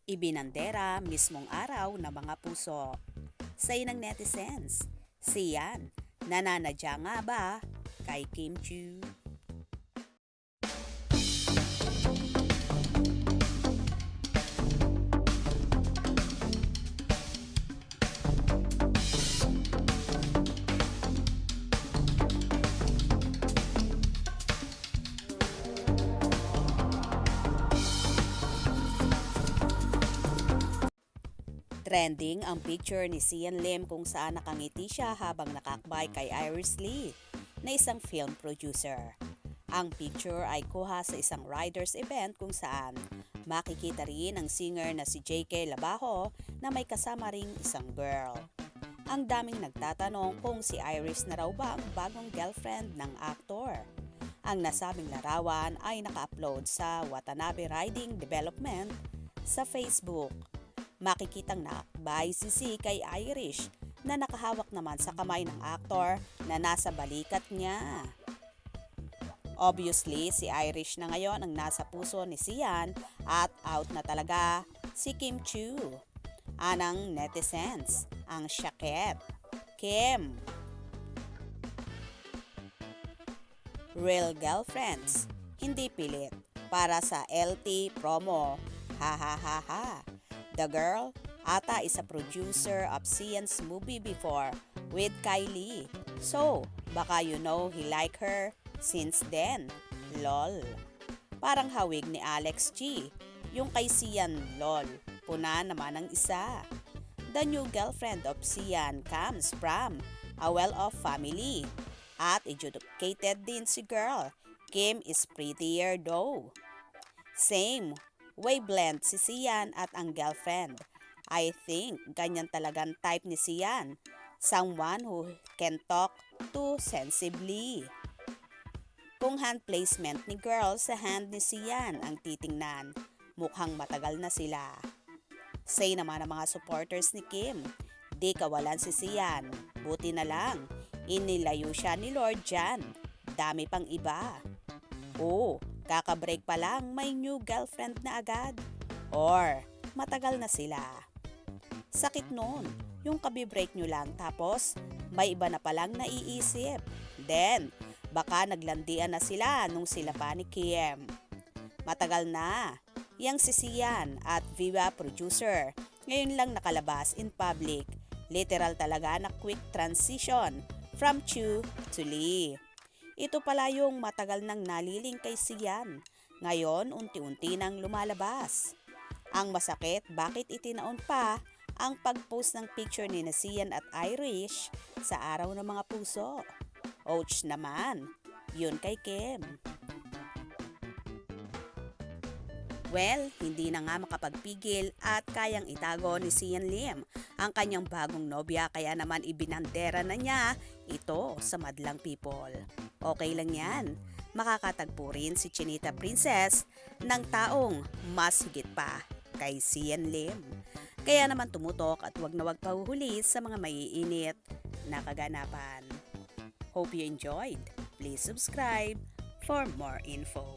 Ibinandera mismong araw ng mga puso. Say ng netizens, siyan, nananadya nga ba kay Kim Chiu? Trending ang picture ni Sian Lim kung saan nakangiti siya habang nakakbay kay Iris Lee na isang film producer. Ang picture ay kuha sa isang riders event kung saan makikita rin ang singer na si JK Labajo na may kasama ring isang girl. Ang daming nagtatanong kung si Iris na raw ba ang bagong girlfriend ng aktor. Ang nasabing larawan ay naka-upload sa Watanabe Riding Development sa Facebook. Makikitang nakakbay si kay Irish na nakahawak naman sa kamay ng aktor na nasa balikat niya. Obviously, si Irish na ngayon ang nasa puso ni Sian at out na talaga si Kim Chiu. Anang netizens, ang syakit. Kim. Real girlfriends, hindi pilit. Para sa LT promo. Ha ha ha ha. The girl ata is a producer of Sian's movie before with Kylie. So, baka he like her since then. Lol. Parang hawig ni Alex G. Yung kay Sian, lol. Puna naman ang isa. The new girlfriend of Sian comes from a well-off family. At educated din si girl. Kim is prettier though. Same. Wavelength si Sian at ang girlfriend. I think ganyan talagang type ni Sian. Someone who can talk to sensibly. Kung hand placement ni girl sa hand ni Sian ang titingnan, mukhang matagal na sila. Say naman ng mga supporters ni Kim, di kawalan si Sian. Buti na lang, inilayo siya ni Lord Jan. Dami pang iba. Oh, kaka-break pa lang may new girlfriend na agad. Or matagal na sila. Sakit nun, yung kabi-break nyo lang tapos may iba na palang naiisip. Then, baka naglandian na sila nung sila pa ni Kim. Matagal na. Yang si Sian at Viva producer, ngayon lang nakalabas in public. Literal talaga na quick transition from Chiu to Lee. Ito pala yung matagal nang naliling kay Sian. Ngayon, unti-unti nang lumalabas. Ang masakit, bakit itinaon pa ang pag-post ng picture ni Sian at Irish sa araw ng mga puso? Ouch naman, yun kay Kim. Well, hindi na nga makapagpigil at kayang itago ni Sian Lim ang kanyang bagong nobya kaya naman ibinandera na niya ito sa madlang people. Okay lang yan, makakatagpo rin si Chinita Princess ng taong mas higit pa kay Sian Lim. Kaya naman tumutok at wag na wag pahuhuli sa mga maiinit na kaganapan. Hope you enjoyed. Please subscribe for more info.